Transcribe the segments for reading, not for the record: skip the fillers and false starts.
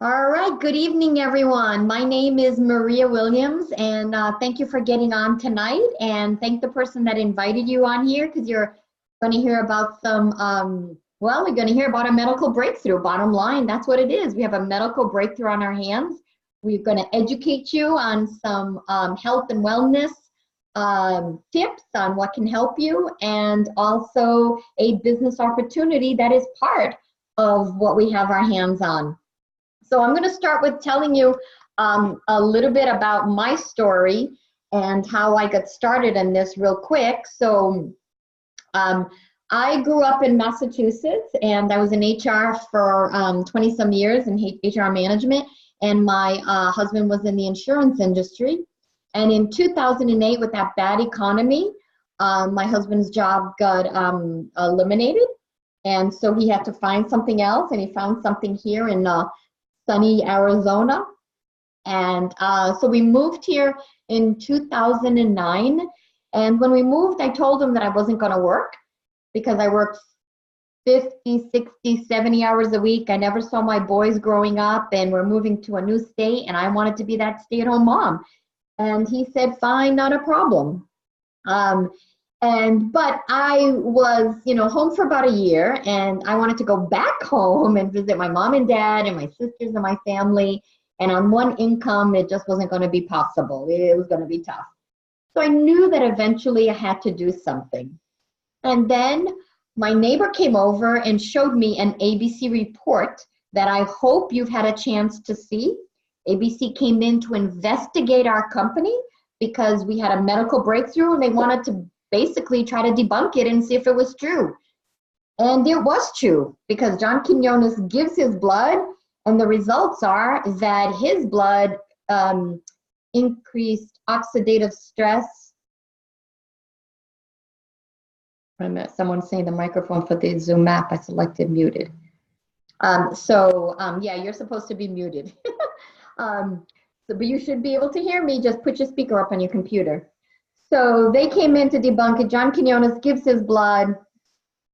All right, good evening, everyone. My name is Maria Williams, and thank you for getting on tonight. And thank the person that invited you on here because you're going to hear about we're going to hear about a medical breakthrough. Bottom line, that's what it is. We have a medical breakthrough on our hands. We're going to educate you on some health and wellness tips on what can help you, and also a business opportunity that is part of what we have our hands on. So I'm going to start with telling you a little bit about my story and how I got started in this real quick. So I grew up in Massachusetts, and I was in HR for 20 some years in HR management, and my husband was in the insurance industry. And in 2008, with that bad economy, my husband's job got eliminated, and so he had to find something else, and he found something here in sunny Arizona. And so we moved here in 2009. And when we moved, I told him that I wasn't going to work because I worked 50, 60, 70 hours a week. I never saw my boys growing up, and we're moving to a new state, and I wanted to be that stay-at-home mom. And he said, fine, not a problem. But I was, home for about a year, and I wanted to go back home and visit my mom and dad and my sisters and my family. And on one income, it just wasn't going to be possible. It was going to be tough. So I knew that eventually I had to do something. And then my neighbor came over and showed me an ABC report that I hope you've had a chance to see. ABC came in to investigate our company because we had a medical breakthrough, and they wanted to basically try to debunk it and see if it was true. And it was true, because John Quinones gives his blood, and the results are that his blood increased oxidative stress. Wait a minute, someone's saying the microphone for the Zoom app I selected muted. Yeah, you're supposed to be muted. But you should be able to hear me. Just put your speaker up on your computer. So they came in to debunk it. John Quinones gives his blood,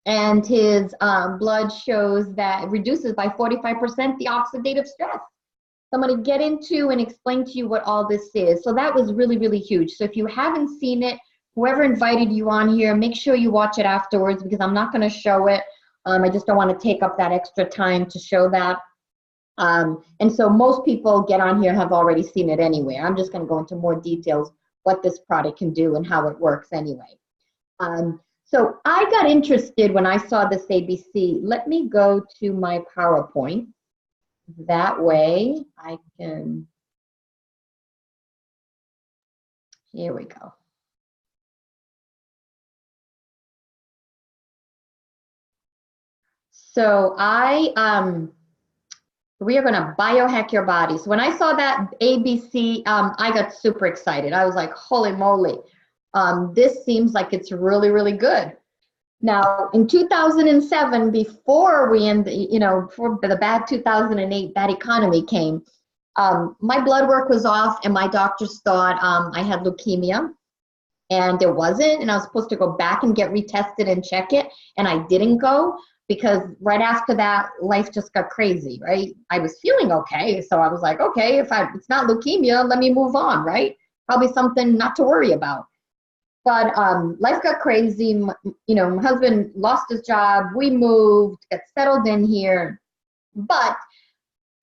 and his blood shows that it reduces by 45% the oxidative stress. So I'm going to get into and explain to you what all this is. So that was really, really huge. So if you haven't seen it, whoever invited you on here, make sure you watch it afterwards, because I'm not going to show it. I just don't want to take up that extra time to show that. And so most people get on here have already seen it anyway. I'm just going to go into more details what this product can do and how it works anyway. So I got interested when I saw this ABC. Let me go to my PowerPoint. That way I can, here we go. So we are going to biohack your body. So when I saw that ABC, I got super excited. I was like, holy moly, this seems like it's really, really good. Now, in 2007, before before the bad 2008 bad economy came, my blood work was off, and my doctors thought I had leukemia, and it wasn't, and I was supposed to go back and get retested and check it, and I didn't go, because right after that, life just got crazy, right? I was feeling okay, so I was like, okay, if it's not leukemia, let me move on, right? Probably something not to worry about. But life got crazy. My husband lost his job. We moved, got settled in here. But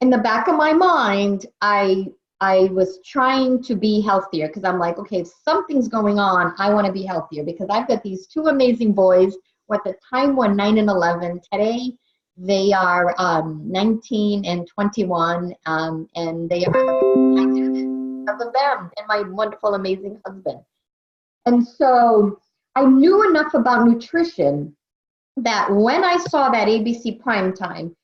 in the back of my mind, I was trying to be healthier, because I'm like, okay, if something's going on, I want to be healthier, because I've got these two amazing boys who at the time were 9 and 11. Today, they are 19 and 21, and they are because of them and my wonderful, amazing husband. And so I knew enough about nutrition that when I saw that ABC Primetime,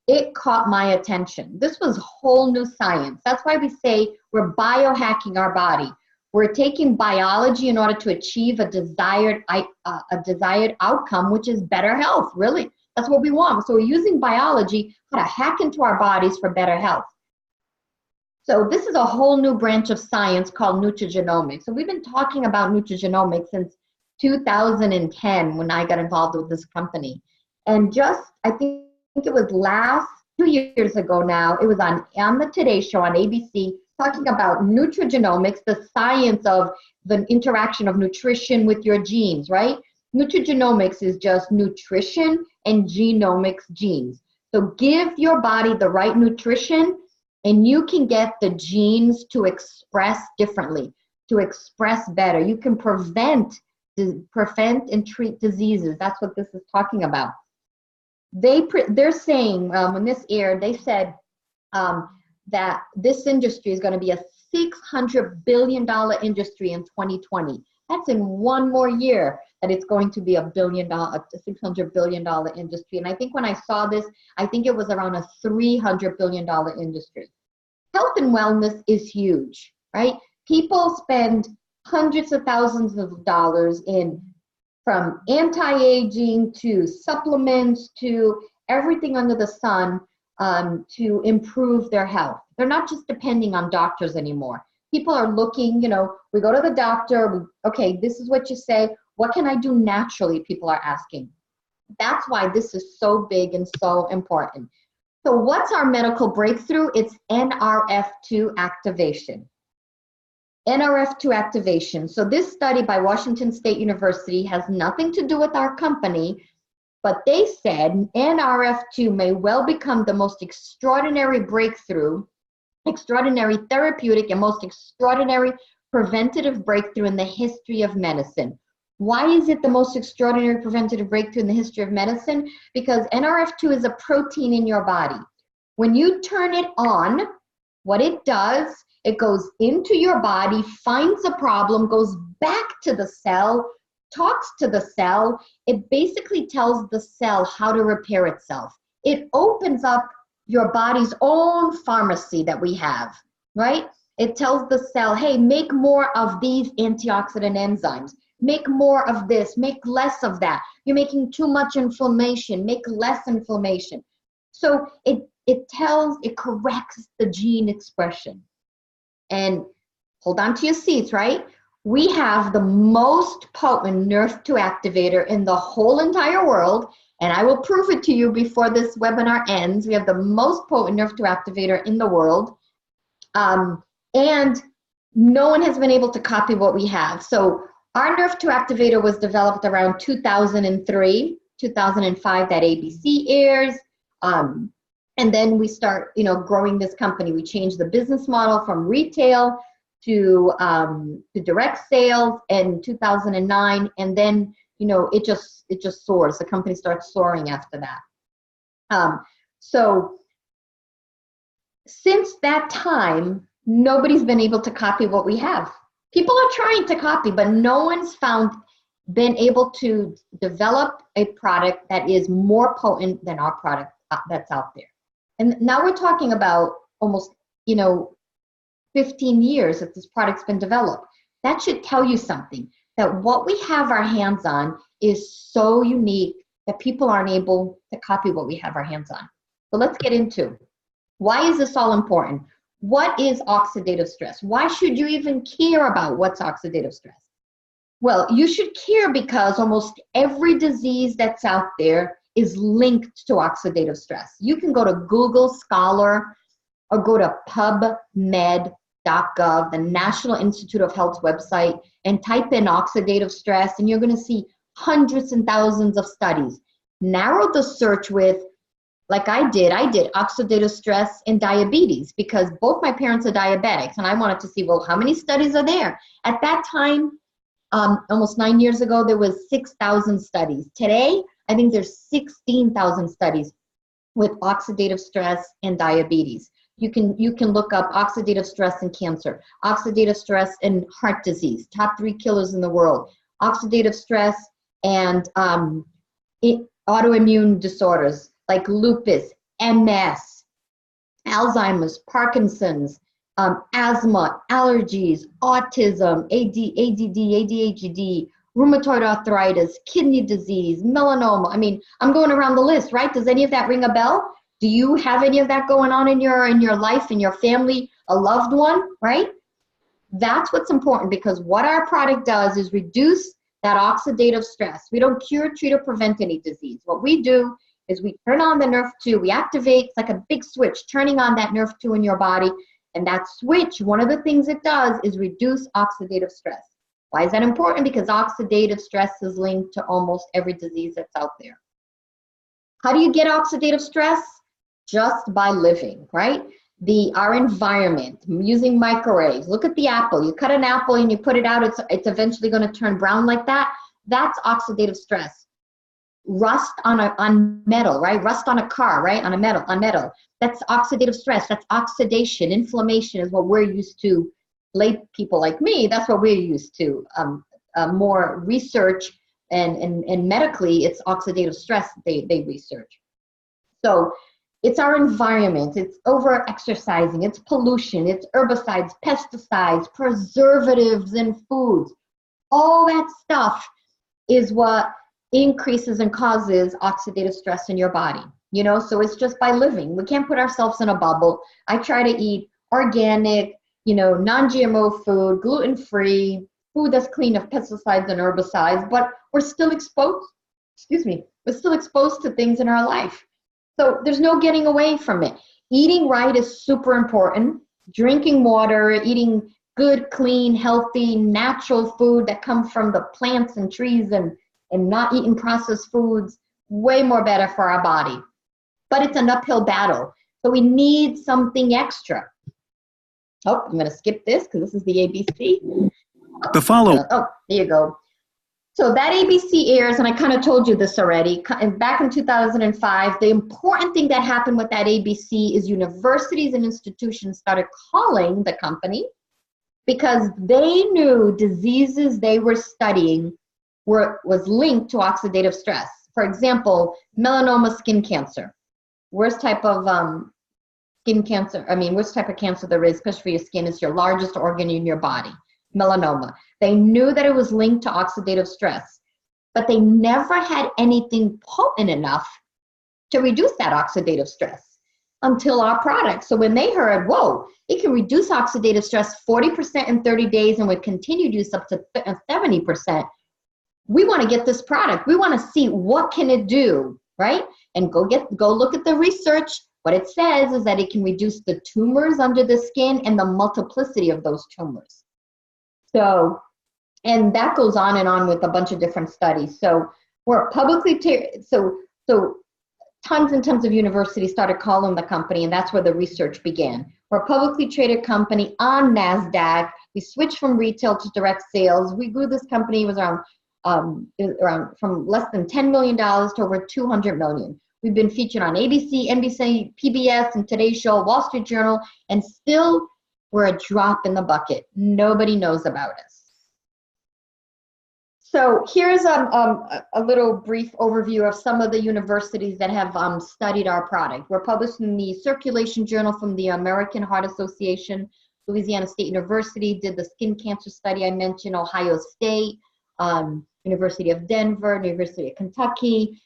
it caught my attention. This was whole new science. That's why we say we're biohacking our body. We're taking biology in order to achieve a desired outcome, which is better health, really. That's what we want. So we're using biology how to hack into our bodies for better health. So this is a whole new branch of science called nutrigenomics. So we've been talking about nutrigenomics since 2010 when I got involved with this company. And I think it was last 2 years ago now. It was on the Today Show on ABC, talking about nutrigenomics, the science of the interaction of nutrition with your genes, right? Nutrigenomics is just nutrition and genomics, genes. So give your body the right nutrition and you can get the genes to express differently, to express better. You can prevent and treat diseases. That's what this is talking about. They're saying, when this aired, they said that this industry is going to be a $600 billion industry in 2020. That's in one more year that it's going to be a $600 billion industry. And I think when I saw this, I think it was around a $300 billion industry. Health and wellness is huge, right? People spend hundreds of thousands of dollars from anti-aging to supplements to everything under the sun to improve their health. They're not just depending on doctors anymore. People are looking, we go to the doctor, okay, this is what you say. What can I do naturally? People are asking. That's why this is so big and so important. So what's our medical breakthrough? It's NRF2 activation. NRF2 activation. So this study by Washington State University has nothing to do with our company, but they said NRF2 may well become the most extraordinary breakthrough, extraordinary therapeutic, and most extraordinary preventative breakthrough in the history of medicine. Why is it the most extraordinary preventative breakthrough in the history of medicine? Because NRF2 is a protein in your body. When you turn it on, what it does, it goes into your body, finds a problem, goes back to the cell, talks to the cell. It basically tells the cell how to repair itself. It opens up your body's own pharmacy that we have, right? It tells the cell, hey, make more of these antioxidant enzymes. Make more of this, make less of that. You're making too much inflammation, make less inflammation. So it corrects the gene expression. And hold on to your seats, right? We have the most potent NRF2 activator in the whole entire world, and I will prove it to you before this webinar ends. We have the most potent NRF2 activator in the world, and no one has been able to copy what we have. So our NRF2 activator was developed around 2003, 2005, that ABC airs. And then we start, growing this company. We changed the business model from retail to direct sales in 2009. And then, it just soars. The company starts soaring after that. So since that time, nobody's been able to copy what we have. People are trying to copy, but no one's been able to develop a product that is more potent than our product that's out there. And now we're talking about almost, 15 years that this product's been developed. That should tell you something, that what we have our hands on is so unique that people aren't able to copy what we have our hands on. So let's get into, why is this all important? What is oxidative stress? Why should you even care about what's oxidative stress? Well, you should care because almost every disease that's out there is linked to oxidative stress. You can go to Google Scholar or go to pubmed.gov, the National Institute of Health's website, and type in oxidative stress, and you're going to see hundreds and thousands of studies. Narrow the search with, like I did oxidative stress and diabetes because both my parents are diabetics, and I wanted to see, well, how many studies are there? At that time, almost 9 years ago, there was 6,000 studies. Today, I think there's 16,000 studies with oxidative stress and diabetes. You can look up oxidative stress and cancer, oxidative stress and heart disease, top 3 killers in the world, oxidative stress and autoimmune disorders like lupus, MS, Alzheimer's, Parkinson's, asthma, allergies, autism, ADD, ADHD, rheumatoid arthritis, kidney disease, melanoma. I mean, I'm going around the list, right? Does any of that ring a bell? Do you have any of that going on in your life, in your family, a loved one, right? That's what's important, because what our product does is reduce that oxidative stress. We don't cure, treat, or prevent any disease. What we do is we turn on the NRF2, we activate, it's like a big switch, turning on that NRF2 in your body. And that switch, one of the things it does is reduce oxidative stress. Why is that important? Because oxidative stress is linked to almost every disease that's out there. How do you get oxidative stress? Just by living, right? Our environment, using microwaves. Look at the apple. You cut an apple and you put it out, it's eventually going to turn brown like that. That's oxidative stress. Rust on metal, right? Rust on a car, right? On metal. That's oxidative stress. That's oxidation. Inflammation is what we're used to. Lay people like me, that's what we're used to. More research and medically, it's oxidative stress they research. So it's our environment, it's over-exercising, it's pollution, it's herbicides, pesticides, preservatives in foods. All that stuff is what increases and causes oxidative stress in your body. You know, so it's just by living. We can't put ourselves in a bubble. I try to eat organic, you know, non-GMO food, gluten-free, food that's clean of pesticides and herbicides, but we're still exposed, we're still exposed to things in our life. So there's no getting away from it. Eating right is super important. Drinking water, eating good, clean, healthy, natural food that comes from the plants and trees and not eating processed foods, way more better for our body. But it's an uphill battle. So we need something extra. Oh, I'm going to skip this because this is the ABC. The follow. Oh, there you go. So that ABC airs, and I kind of told you this already, back in 2005, the important thing that happened with that ABC is universities and institutions started calling the company because they knew diseases they were studying was linked to oxidative stress. For example, melanoma skin cancer. Worst type of skin cancer, worst type of cancer there is, especially for your skin, is your largest organ in your body, melanoma. They knew that it was linked to oxidative stress, but they never had anything potent enough to reduce that oxidative stress until our product. So when they heard, whoa, it can reduce oxidative stress 40% in 30 days and with continued use up to 70%, we want to get this product. We want to see what can it do, right? And go look at the research. What it says is that it can reduce the tumors under the skin and the multiplicity of those tumors. So, and that goes on and on with a bunch of different studies. So we're publicly, so tons and tons of universities started calling the company, and that's where the research began. We're a publicly traded company on NASDAQ. We switched from retail to direct sales. We grew this company, it was around from less than $10 million to over $200 million. We've been featured on ABC, NBC, PBS, and Today's Show, Wall Street Journal, and still we're a drop in the bucket. Nobody knows about us. So here's a little brief overview of some of the universities that have studied our product. We're published in the Circulation Journal from the American Heart Association. Louisiana State University did the skin cancer study I mentioned, Ohio State, University of Denver, University of Kentucky.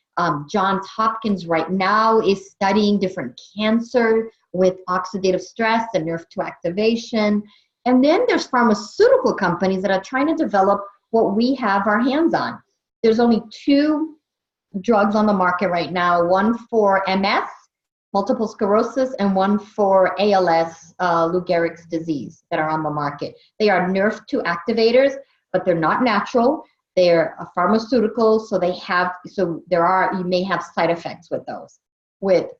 Johns Hopkins right now is studying different cancer with oxidative stress and NRF2 activation. And then there's pharmaceutical companies that are trying to develop what we have our hands on. There's only 2 drugs on the market right now, one for MS, multiple sclerosis, and one for ALS, Lou Gehrig's disease, that are on the market. They are NRF2 activators, but they're not natural. They're a pharmaceutical, so you may have side effects with those. With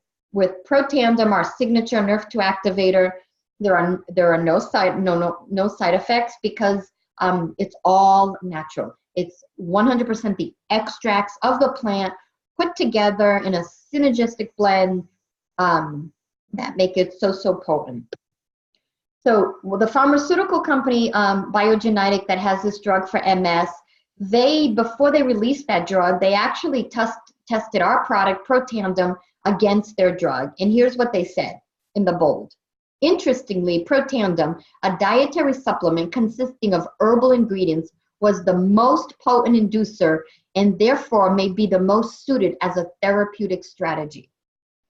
Protandim, our signature NRF2 activator, there are no side effects because it's all natural. It's 100% the extracts of the plant put together in a synergistic blend that make it so potent. So the pharmaceutical company Biogenetic that has this drug for MS, before they released that drug, they actually tested our product, Protandim, against their drug. And here's what they said in the bold. Interestingly, Protandim, a dietary supplement consisting of herbal ingredients, was the most potent inducer and therefore may be the most suited as a therapeutic strategy.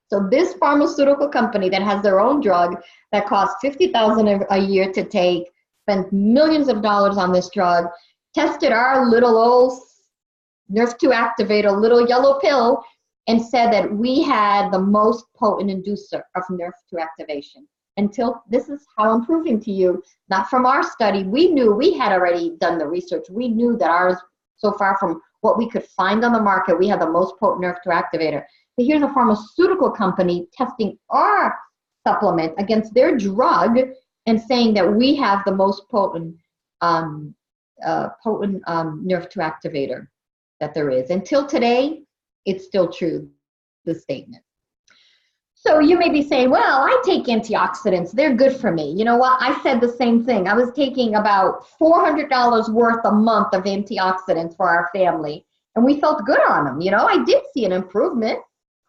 So this pharmaceutical company that has their own drug that costs $50,000 a year to take, spent millions of dollars on this drug, tested our little old NRF2 activator, little yellow pill, and said that we had the most potent inducer of nerve-2 activation. Until, this is how I'm proving to you, not from our study. We knew, we had already done the research. We knew that ours, so far from what we could find on the market, we had the most potent nerve-2 activator. But here's a pharmaceutical company testing our supplement against their drug and saying that we have the most potent nerve-2 activator that there is. Until today, it's still true, the statement. So you may be saying, well, I take antioxidants. They're good for me. You know what? I said the same thing. I was taking about $400 worth a month of antioxidants for our family, and we felt good on them. You know, I did see an improvement.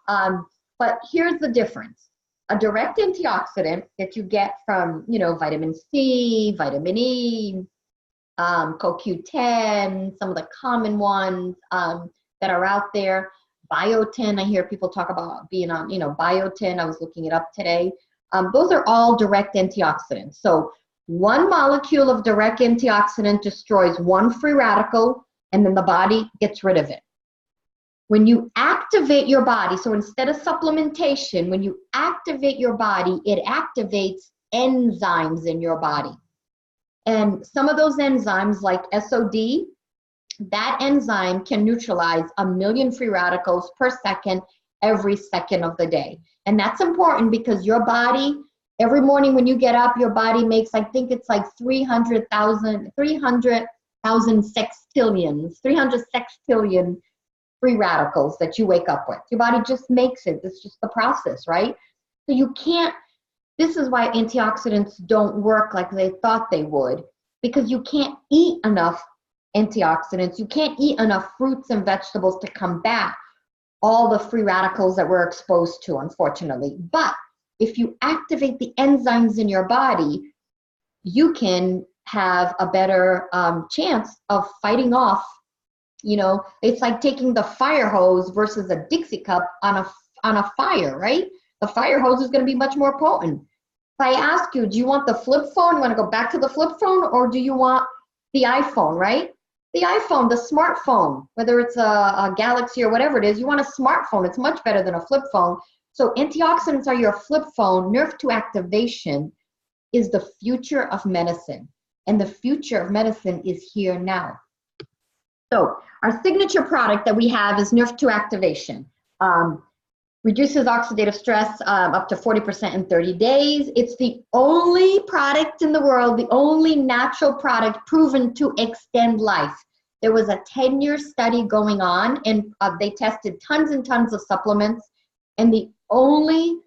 But here's the difference. A direct antioxidant that you get from, you know, vitamin C, vitamin E, CoQ10, some of the common ones that are out there. Biotin, I hear people talk about being on, you know, biotin. I was looking it up today. Those are all direct antioxidants. So one molecule of direct antioxidant destroys one free radical, and then the body gets rid of it. When you activate your body, so instead of supplementation, when you activate your body, it activates enzymes in your body. And some of those enzymes, like SOD, that enzyme can neutralize 1 million free radicals per second, every second of the day. And that's important because your body, every morning when you get up, your body makes, I think it's like 300,000 sextillion free radicals that you wake up with. Your body just makes it. It's just the process, right? So you can't, this is why antioxidants don't work like they thought they would, because you can't eat enough antioxidants. You can't eat enough fruits and vegetables to combat all the free radicals that we're exposed to, unfortunately. But if you activate the enzymes in your body, you can have a better chance of fighting off. You know, it's like taking the fire hose versus a Dixie cup on a fire, right? The fire hose is going to be much more potent. If I ask you, do you want the flip phone? You want to go back to the flip phone, or do you want the iPhone, right? The iPhone, the smartphone, whether it's a Galaxy or whatever it is, you want a smartphone. It's much better than a flip phone. So antioxidants are your flip phone. Nerve-2 activation is the future of medicine. And the future of medicine is here now. So our signature product that we have is Nerve-2 activation. Reduces oxidative stress up to 40% in 30 days. It's the only product in the world, the only natural product proven to extend life. There was a 10-year study going on, and they tested tons and tons of supplements, and the only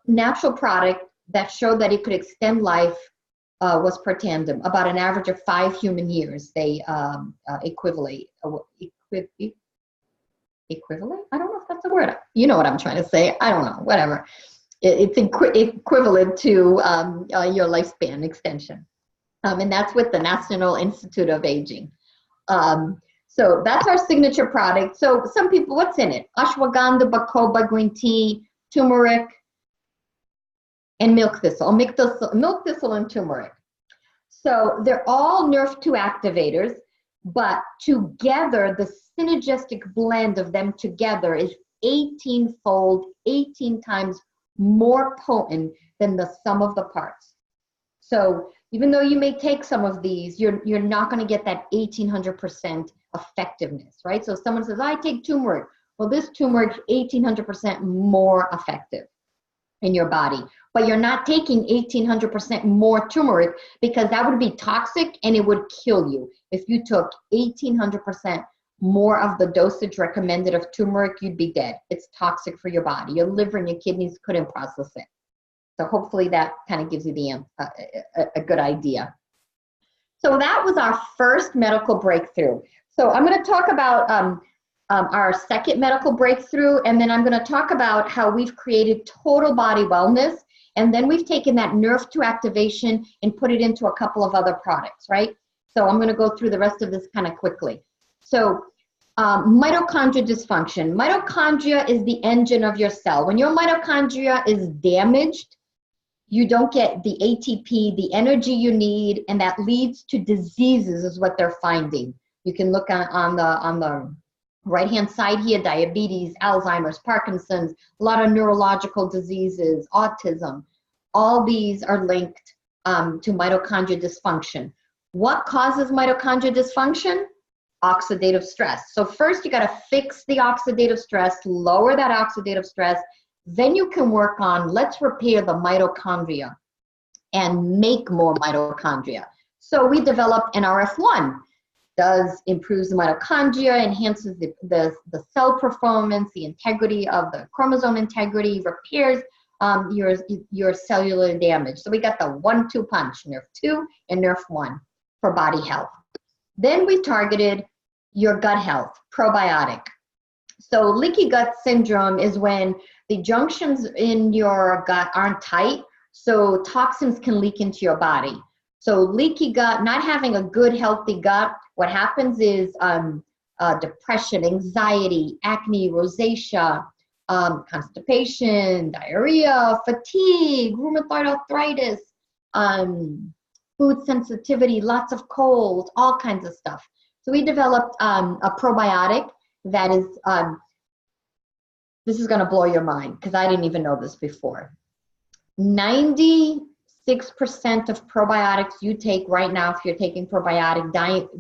natural product that showed that it could extend life was Protandim, about an average of 5 human years. They equivalent? I don't know if that's a word. You know what I'm trying to say. I don't know, whatever. It's equivalent to your lifespan extension. And that's with the National Institute of Aging. So that's our signature product. So some people, what's in it? Ashwagandha, bacopa, green tea, turmeric, and milk thistle. Milk thistle and turmeric. So they're all Nerve-2 activators, but together, the synergistic blend of them together is 18-fold, 18 times more potent than the sum of the parts. So even though you may take some of these, you're not going to get that 1800% effectiveness, right? So if someone says, I take turmeric. Well, this turmeric is 1800% more effective in your body. But you're not taking 1800% more turmeric, because that would be toxic and it would kill you. If you took 1800% more of the dosage recommended of turmeric, you'd be dead. It's toxic for your body. Your liver and your kidneys couldn't process it. So hopefully that kind of gives you a good idea. So that was our first medical breakthrough. So I'm going to talk about our second medical breakthrough, and then I'm going to talk about how we've created total body wellness, and then we've taken that Nerve-2 activation and put it into a couple of other products, right? So I'm going to go through the rest of this kind of quickly. So mitochondria dysfunction. Mitochondria is the engine of your cell. When your mitochondria is damaged, you don't get the ATP, the energy you need, and that leads to diseases is what they're finding. You can look on the Right-hand side here, diabetes, Alzheimer's, Parkinson's, a lot of neurological diseases, autism. All these are linked to mitochondrial dysfunction. What causes mitochondrial dysfunction? Oxidative stress. So first you got to fix the oxidative stress, lower that oxidative stress, then you can work on, let's repair the mitochondria and make more mitochondria. So we developed NRF1. Does improves the mitochondria, enhances the cell performance, the integrity of the chromosome integrity, repairs your cellular damage. So we got the 1-2 punch, NRF2 and NRF1 for body health. Then we targeted your gut health, probiotic. So leaky gut syndrome is when the junctions in your gut aren't tight, so toxins can leak into your body. So leaky gut, not having a good healthy gut, what happens is depression, anxiety, acne, rosacea, constipation, diarrhea, fatigue, rheumatoid arthritis, food sensitivity, lots of colds, all kinds of stuff. So we developed a probiotic that is, this is gonna blow your mind because I didn't even know this before. 96% of probiotics you take right now, if you're taking probiotic,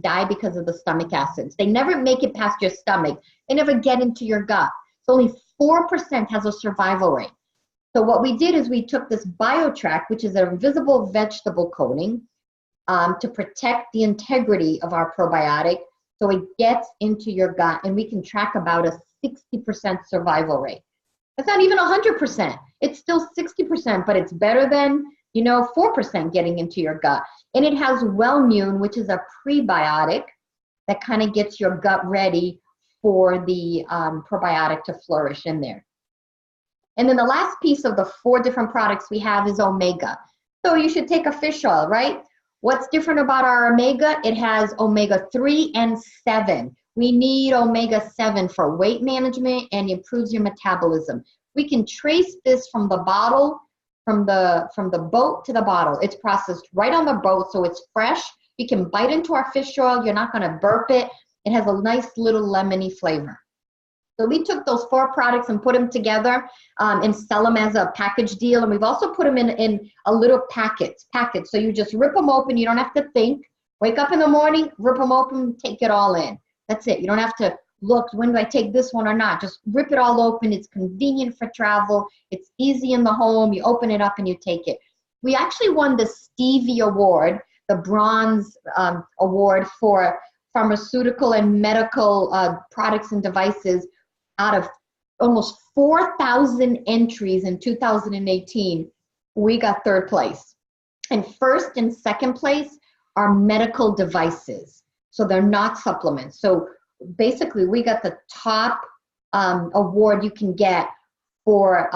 die because of the stomach acids. They never make it past your stomach. They never get into your gut. So only 4% has a survival rate. So what we did is we took this BioTrack, which is an invisible vegetable coating, to protect the integrity of our probiotic so it gets into your gut, and we can track about a 60% survival rate. It's not even 100%. It's still 60%, but it's better than 4% getting into your gut. And it has Wellmune, which is a prebiotic that kind of gets your gut ready for the probiotic to flourish in there. And then the last piece of the 4 different products we have is omega. So you should take a fish oil, right? What's different about our omega? It has omega-3 and 7. We need omega-7 for weight management and improves your metabolism. We can trace this from the bottle, from the boat to the bottle. It's processed right on the boat, so it's fresh. You can bite into our fish oil. You're not going to burp it. It has a nice little lemony flavor. So we took those 4 products and put them together and sell them as a package deal. And we've also put them in a little packet. So you just rip them open. You don't have to think. Wake up in the morning, rip them open, take it all in. That's it. You don't have to look, when do I take this one or not? Just rip it all open. It's convenient for travel. It's easy in the home. You open it up and you take it. We actually won the Stevie Award, the Bronze Award for pharmaceutical and medical products and devices. Out of almost 4,000 entries in 2018, we got 3rd place. And 1st and 2nd place are medical devices. So they're not supplements. So basically we got the top award you can get for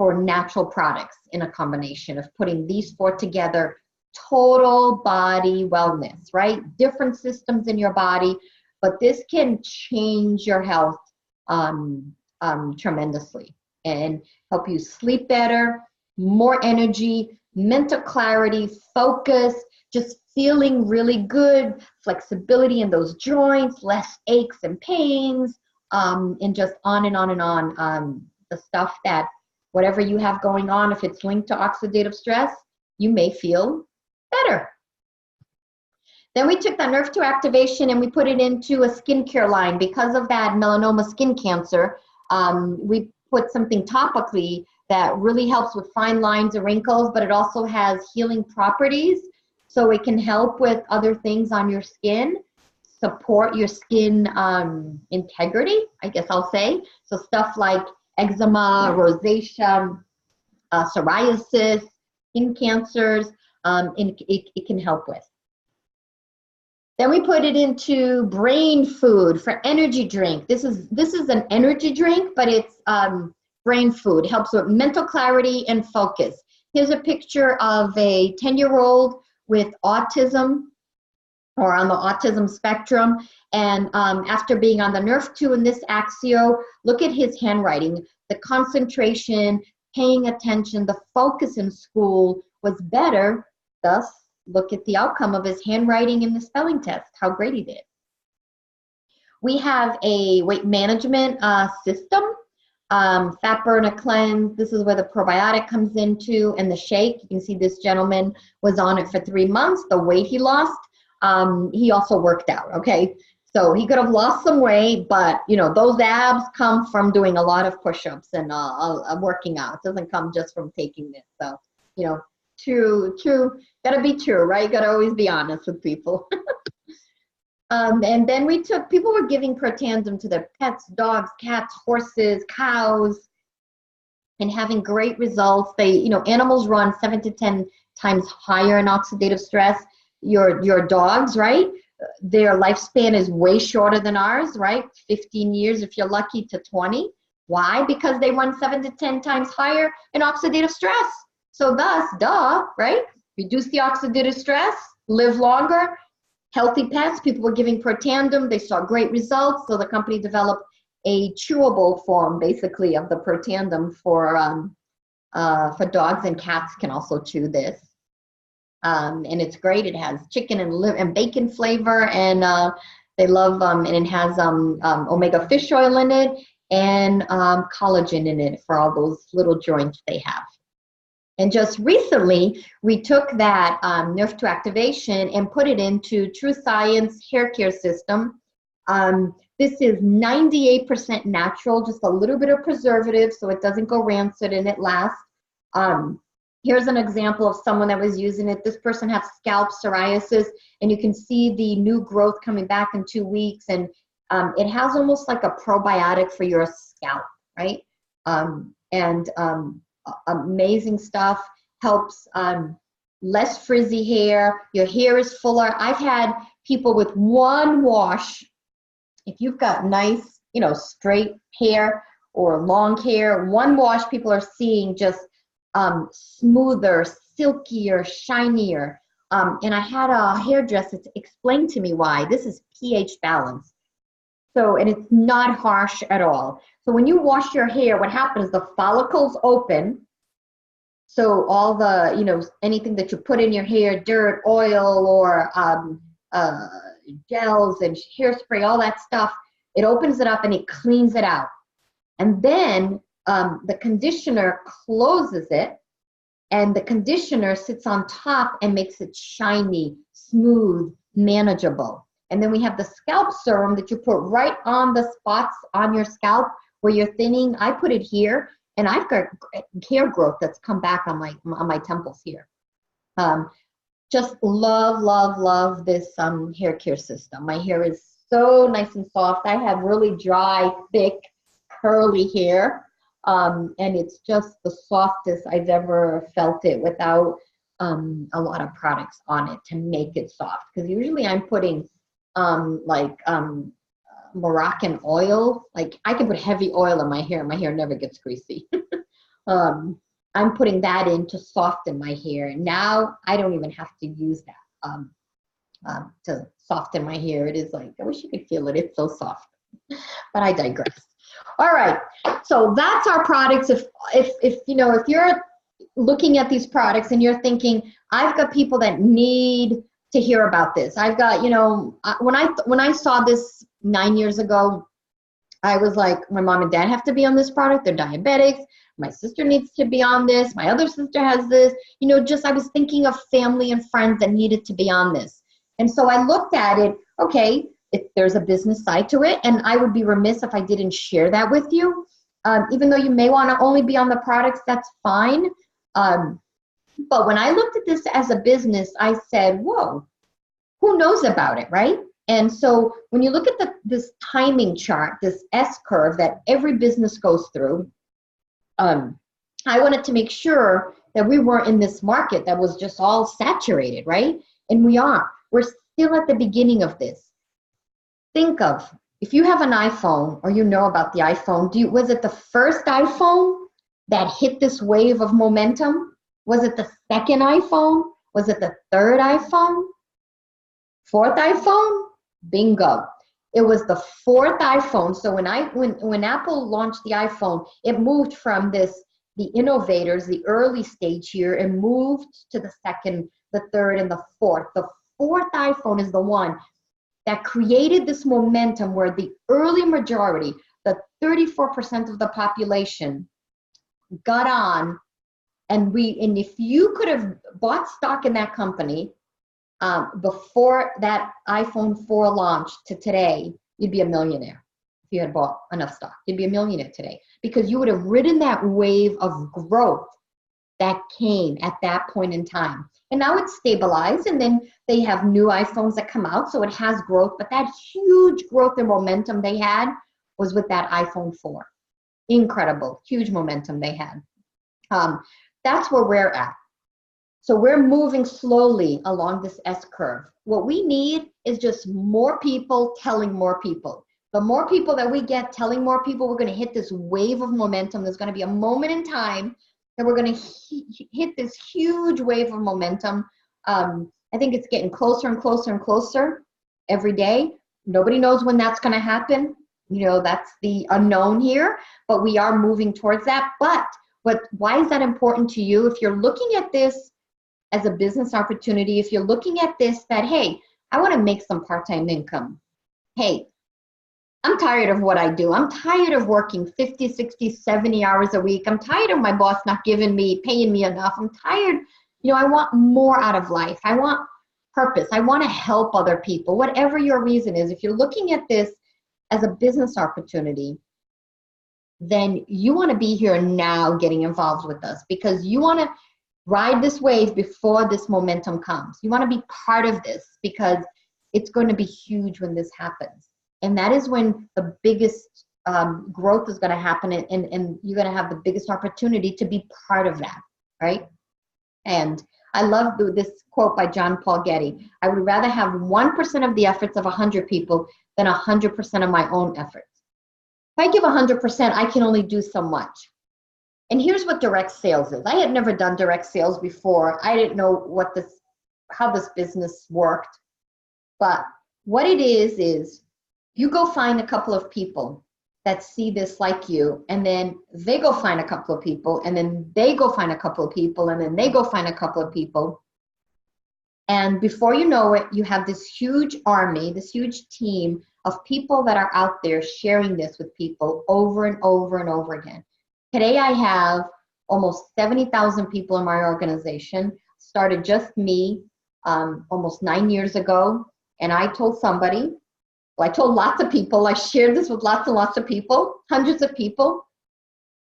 natural products in a combination of putting these 4 together. Total body wellness, right? Different systems in your body, but this can change your health tremendously and help you sleep better, more energy, mental clarity, focus, just feeling really good, flexibility in those joints, less aches and pains, and just on and on and on. The stuff that whatever you have going on, if it's linked to oxidative stress, you may feel better. Then we took that NRF2 activation and we put it into a skincare line. Because of that melanoma skin cancer, we put something topically that really helps with fine lines and wrinkles, but it also has healing properties. So it can help with other things on your skin, support your skin integrity, I guess I'll say. So stuff like eczema, rosacea, psoriasis, skin cancers, it can help with. Then we put it into brain food for energy drink. This is an energy drink, but it's brain food. It helps with mental clarity and focus. Here's a picture of a 10-year-old with autism or on the autism spectrum. And after being on the NRF2 and this Axio, look at his handwriting. The concentration, paying attention, the focus in school was better. Thus, look at the outcome of his handwriting in the spelling test, how great he did. We have a weight management system, fat burner cleanse. This is where the probiotic comes into, and the shake. You can see this gentleman was on it for 3 months. The weight he lost, he also worked out, okay? So he could have lost some weight, but you know, those abs come from doing a lot of push-ups and working out. It doesn't come just from taking this. So, you know, true, gotta be true, right? Gotta always be honest with people. And then people were giving Protandim to their pets, dogs, cats, horses, cows, and having great results. Animals run 7 to 10 times higher in oxidative stress. Your dogs, right? Their lifespan is way shorter than ours, right? 15 years if you're lucky to 20. Why? Because they run 7 to 10 times higher in oxidative stress. So thus, right? Reduce the oxidative stress, live longer. Healthy pets, people were giving Protandim. They saw great results. So the company developed a chewable form, basically, of the Protandim for dogs, and cats can also chew this. And it's great. It has chicken and bacon flavor, and they love and it has omega fish oil in it and collagen in it for all those little joints they have. And just recently, we took that Nerve to Activation and put it into True Science hair care system. This is 98% natural, just a little bit of preservative so it doesn't go rancid and it lasts. Here's an example of someone that was using it. This person has scalp psoriasis, and you can see the new growth coming back in 2 weeks. And it has almost like a probiotic for your scalp, right? Amazing stuff. Helps less frizzy hair. Your hair is fuller. I've had people with one wash. If you've got nice, straight hair or long hair, one wash, people are seeing just smoother, silkier, shinier. And I had a hairdresser to explain to me why. This is pH balance. So, and it's not harsh at all. So when you wash your hair, what happens, the follicles open. So all the, anything that you put in your hair, dirt, oil, or gels and hairspray, all that stuff, it opens it up and it cleans it out. And then the conditioner closes it, and the conditioner sits on top and makes it shiny, smooth, manageable. And then we have the scalp serum that you put right on the spots on your scalp where you're thinning. I put it here, and I've got hair growth that's come back on my temples here. Just love this hair care system. My hair is so nice and soft. I have really dry, thick, curly hair. And it's just the softest I've ever felt it without a lot of products on it to make it soft. Because usually I'm putting Moroccan oil. Like I can put heavy oil in my hair. My hair never gets greasy. I'm putting that in to soften my hair. Now I don't even have to use that to soften my hair. It is like, I wish you could feel it. It's so soft. But I digress. All right, so that's our products. If you're looking at these products and you're thinking, I've got people that need to hear about this. I've got, when I saw this 9 years ago, I was like, my mom and dad have to be on this product. They're diabetics. My sister needs to be on this. My other sister has this. I was thinking of family and friends that needed to be on this. And so I looked at it, okay, there's a business side to it, and I would be remiss if I didn't share that with you. Even though you may want to only be on the products, that's fine. But when I looked at this as a business, I said, whoa, who knows about it, right? And so when you look at this timing chart, this S curve that every business goes through, I wanted to make sure that we weren't in this market that was just all saturated, right? And we are. We're still at the beginning of this. Think of, if you have an iPhone or you know about the iPhone, was it the first iPhone that hit this wave of momentum? Was it the second iPhone? Was it the third iPhone? Fourth iPhone? Bingo. It was the fourth iPhone. So when Apple launched the iPhone, it moved from the innovators, the early stage here, and moved to the second, the third, and the fourth. The fourth iPhone is the one. that created this momentum where the early majority, the 34% of the population, got on. And if you could have bought stock in that company before that iPhone 4 launched to today, you'd be a millionaire. If you had bought enough stock, you'd be a millionaire today, because you would have ridden that wave of growth that came at that point in time. And now it's stabilized, and then they have new iPhones that come out, so it has growth. But that huge growth and momentum they had was with that iPhone 4. Incredible, huge momentum they had. That's where we're at. So we're moving slowly along this S curve. What we need is just more people telling more people. The more people that we get telling more people, we're going to hit this wave of momentum. There's going to be a moment in time that we're going to hit this huge wave of momentum. I think it's getting closer and closer and closer every day. Nobody knows when that's going to happen. You know, that's the unknown here, but we are moving towards that. But why is that important to you? If you're looking at this as a business opportunity, if you're looking at this that, hey, I want to make some part-time income. Hey, I'm tired of what I do. I'm tired of working 50, 60, 70 hours a week. I'm tired of my boss not paying me enough. I'm tired. You know, I want more out of life. I want purpose. I want to help other people, whatever your reason is. If you're looking at this as a business opportunity, then you want to be here now getting involved with us, because you want to ride this wave before this momentum comes. You want to be part of this, because it's going to be huge when this happens. And that is when the biggest growth is going to happen, and you're going to have the biggest opportunity to be part of that, right? And I love this quote by John Paul Getty. I would rather have 1% of the efforts of 100 people than 100% of my own efforts. If I give 100%, I can only do so much. And here's what direct sales is. I had never done direct sales before. I didn't know how this business worked. But what it is you go find a couple of people that see this like you, and then they go find a couple of people, and then they go find a couple of people, and then they go find a couple of people. And before you know it, you have this huge army, this huge team of people that are out there sharing this with people over and over and over again. Today I have almost 70,000 people in my organization. Started just me almost 9 years ago. And I told somebody, I told lots of people, I shared this with lots and lots of people, hundreds of people.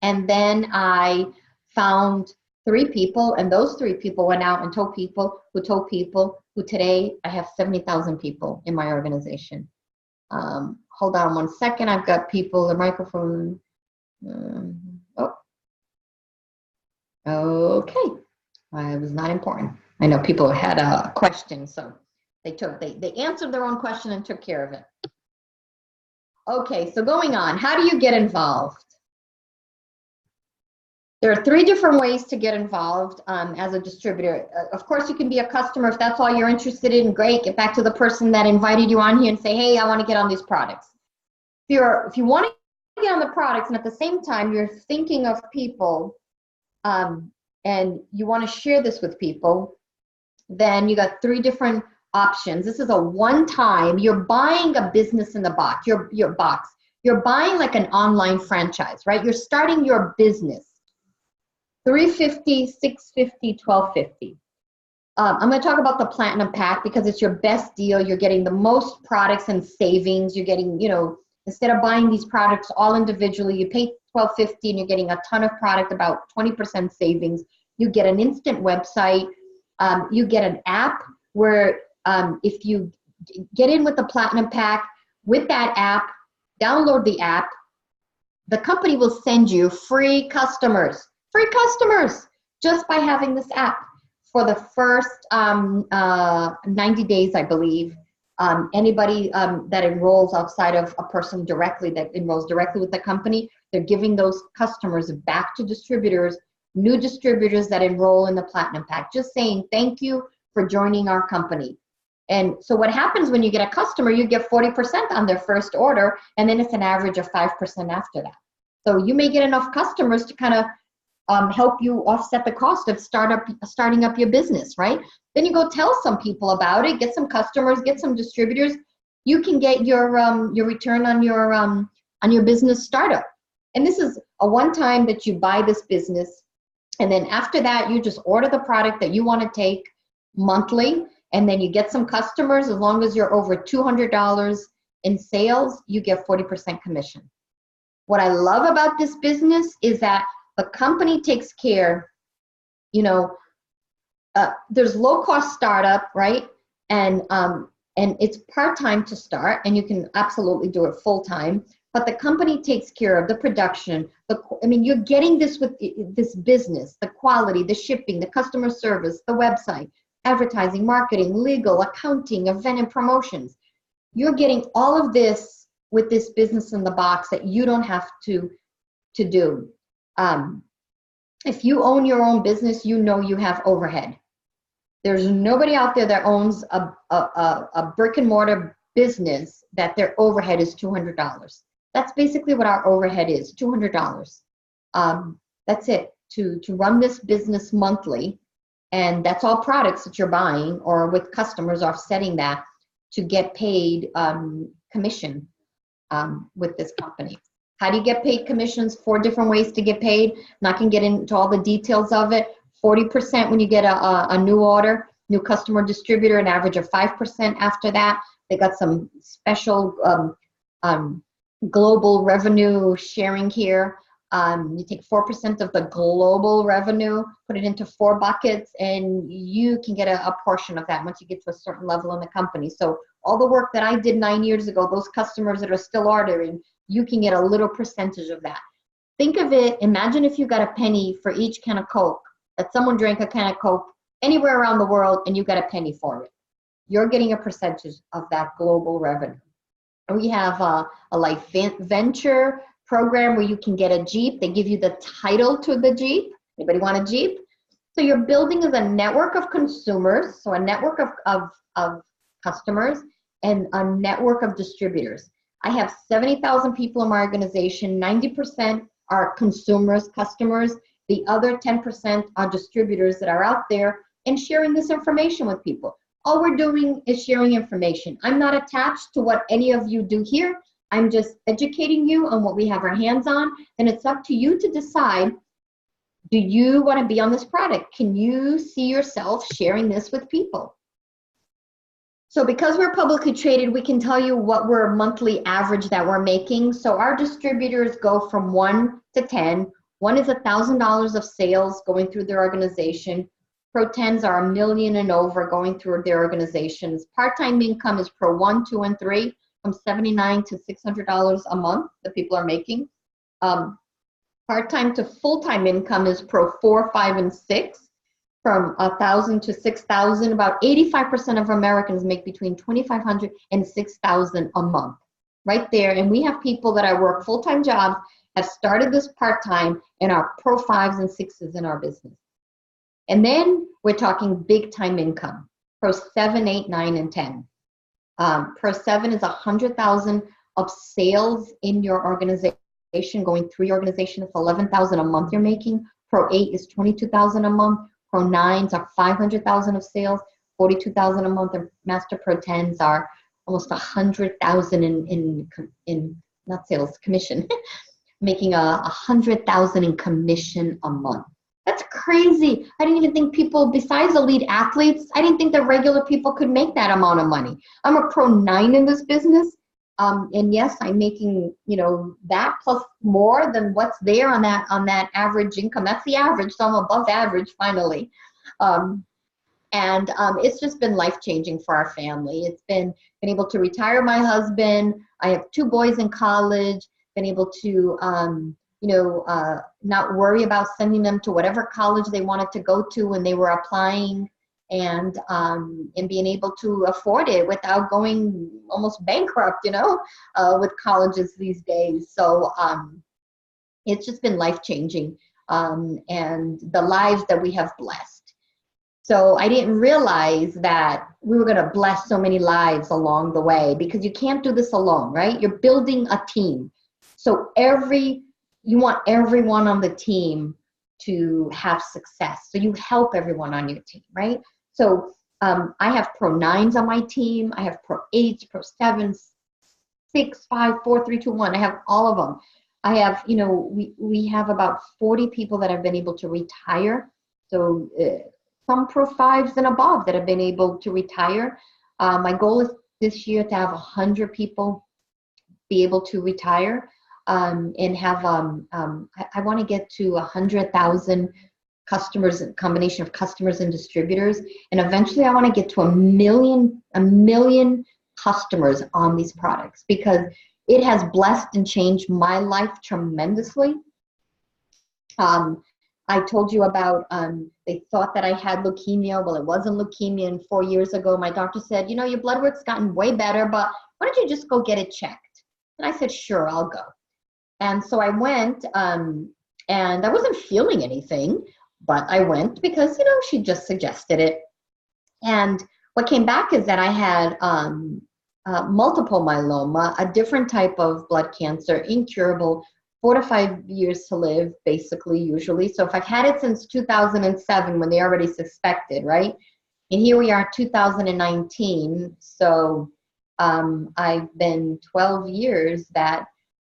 And then I found 3 people, and those 3 people went out and told people, who today I have 70,000 people in my organization. Hold on one second. I've got people, the microphone. Okay. It was not important. I know people had a question, so they answered their own question and took care of it. Okay, so going on, how do you get involved? There are 3 different ways to get involved as a distributor. Of course, you can be a customer. If that's all you're interested in, great. Get back to the person that invited you on here and say, hey, I want to get on these products. If you want to get on the products, and at the same time, you're thinking of people and you want to share this with people, then you got 3 different options. This is a one-time, you're buying a business in the box, your box. You're buying like an online franchise, right? You're starting your business. $350, $650, $1,250. I'm going to talk about the Platinum Pack because it's your best deal. You're getting the most products and savings. You're getting, instead of buying these products all individually, you pay $1,250 and you're getting a ton of product, about 20% savings. You get an instant website. You get an app where if you get in with the Platinum Pack, with that app, download the app, the company will send you free customers just by having this app for the first 90 days, I believe. Anybody that enrolls outside of a person directly, that enrolls directly with the company, they're giving those customers back to distributors, new distributors that enroll in the Platinum Pack, just saying thank you for joining our company. And so what happens when you get a customer, you get 40% on their first order, and then it's an average of 5% after that. So you may get enough customers to kind of help you offset the cost of starting up your business, right? Then you go tell some people about it, get some customers, get some distributors, you can get your return on your business startup. And this is a one-time that you buy this business, and then after that, you just order the product that you want to take monthly, and then you get some customers. As long as you're over $200 in sales, you get 40% commission. What I love about this business is that the company takes care, there's low-cost startup, right? And it's part-time to start, and you can absolutely do it full-time. But the company takes care of the production. You're getting this with this business, the quality, the shipping, the customer service, the website, advertising, marketing, legal, accounting, event and promotions. You're getting all of this with this business in the box that you don't have to do. If you own your own business, you know you have overhead. There's nobody out there that owns a brick and mortar business that their overhead is $200. That's basically what our overhead is, $200. That's it, to run this business monthly. And that's all products that you're buying, or with customers offsetting that to get paid commission with this company. How do you get paid commissions? 4 different ways to get paid. I'm not going to get into all the details of it. 40% when you get a new order, new customer distributor, an average of 5% after that. They got some special global revenue sharing here. You take 4% of the global revenue, put it into 4 buckets, and you can get a portion of that once you get to a certain level in the company. So all the work that I did 9 years ago, those customers that are still ordering, you can get a little percentage of that. Think of it, imagine if you got a penny for each can of Coke, that someone drank a can of Coke anywhere around the world and you got a penny for it. You're getting a percentage of that global revenue. And we have a Lifevantage program where you can get a Jeep. They give you the title to the Jeep. Anybody want a Jeep? So you're building as a network of consumers, so a network of customers and a network of distributors. I have 70,000 people in my organization. 90% are consumers, customers. The other 10% are distributors that are out there and sharing this information with people. All we're doing is sharing information. I'm not attached to what any of you do here. I'm just educating you on what we have our hands on, and it's up to you to decide, do you want to be on this product? Can you see yourself sharing this with people? So because we're publicly traded, we can tell you what we're monthly average that we're making. So our distributors go from 1 to 10. 1 is $1,000 of sales going through their organization. Pro 10s are $1 million and over going through their organizations. Part-time income is Pro 1, 2, and 3, from $79 to $600 a month that people are making. Part-time to full-time income is Pro 4, 5, and 6, from $1,000 to $6,000. About 85% of Americans make between $2,500 and $6,000 a month, right there. And we have people that I work full-time jobs, have started this part-time, and are Pro 5s and 6s in our business. And then we're talking big-time income, Pro 7, 8, 9, and 10. Pro 7 is 100,000 of sales in your organization, going through your organization. It's 11,000 a month you're making. Pro 8 is 22,000 a month. Pro 9s are 500,000 of sales, 42,000 a month. And Master Pro 10s are almost 100,000 in not sales, commission, making 100,000 in commission a month. That's crazy. I didn't even think people, besides elite athletes, I didn't think that regular people could make that amount of money. I'm a Pro 9 in this business. And yes, I'm making, that plus more than what's there on that average income. That's the average, so I'm above average finally. It's just been life-changing for our family. It's been able to retire my husband. I have 2 boys in college, been able to, not worry about sending them to whatever college they wanted to go to when they were applying, and being able to afford it without going almost bankrupt, with colleges these days. So it's just been life-changing, and the lives that we have blessed. So I didn't realize that we were going to bless so many lives along the way, because you can't do this alone, right? You're building a team. So you want everyone on the team to have success. So you help everyone on your team, right? So I have Pro 9s on my team. I have Pro 8s, Pro 7s, 6, 5, 4, 3, 2, 1. I have all of them. I have, we have about 40 people that have been able to retire. So some Pro 5s and above that have been able to retire. My goal is this year to have 100 people be able to retire and have, I want to get to 100,000 customers, a combination of customers and distributors. And eventually I want to get to a million customers on these products, because it has blessed and changed my life tremendously. I told you about, they thought that I had leukemia. Well, it wasn't leukemia. And 4 years ago, my doctor said, your blood work's gotten way better, but why don't you just go get it checked? And I said, sure, I'll go. And so I went, and I wasn't feeling anything, but I went because, she just suggested it. And what came back is that I had multiple myeloma, a different type of blood cancer, incurable, 4 to 5 years to live, basically, usually. So if I've had it since 2007, when they already suspected, right? And here we are, 2019. So I've been 12 years that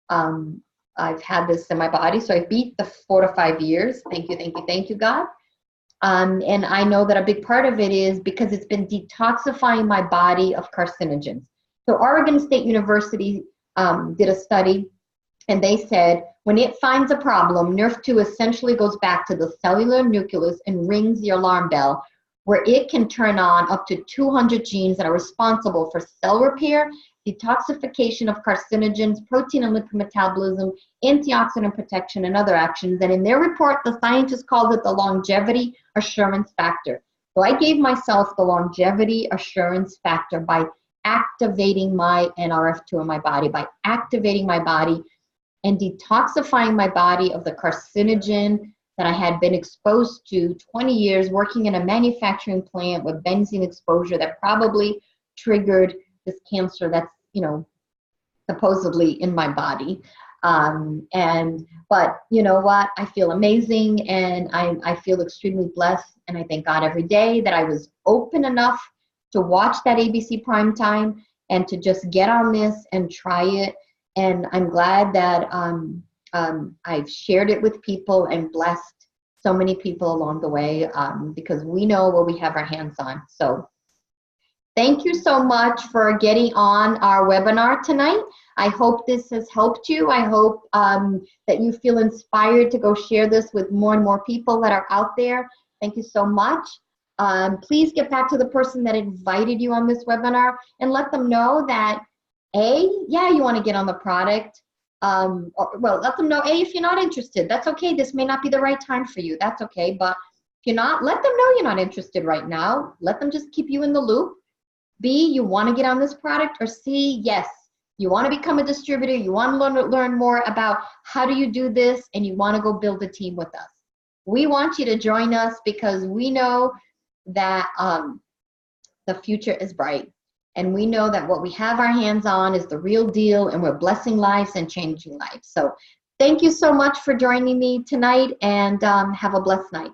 I've had this in my body. So I beat the 4 to 5 years. Thank you, God. And I know that a big part of it is because it's been detoxifying my body of carcinogens. So Oregon State University did a study, and they said when it finds a problem, NRF2 essentially goes back to the cellular nucleus and rings the alarm bell, where it can turn on up to 200 genes that are responsible for cell repair, detoxification of carcinogens, protein and lipid metabolism, antioxidant protection, and other actions. And in their report, the scientists called it the longevity assurance factor. So I gave myself the longevity assurance factor by activating my NRF2 in my body, by activating my body and detoxifying my body of the carcinogen that I had been exposed to 20 years working in a manufacturing plant with benzene exposure that probably triggered this cancer that's, supposedly in my body. But you know what? I feel amazing, and I feel extremely blessed, and I thank God every day that I was open enough to watch that ABC primetime and to just get on this and try it. And I'm glad that I've shared it with people and blessed so many people along the way, because we know what we have our hands on. So thank you so much for getting on our webinar tonight. I hope this has helped you. I hope that you feel inspired to go share this with more and more people that are out there. Thank you so much. Please get back to the person that invited you on this webinar and let them know that, you want to get on the product. Let them know, if you're not interested, that's okay. This may not be the right time for you. That's okay. But if you're not, let them know you're not interested right now. Let them just keep you in the loop. B, you want to get on this product. Or C, yes, you want to become a distributor. You want to learn more about how do you do this, and you want to go build a team with us. We want you to join us because we know that the future is bright. And we know that what we have our hands on is the real deal, and we're blessing lives and changing lives. So thank you so much for joining me tonight, and have a blessed night.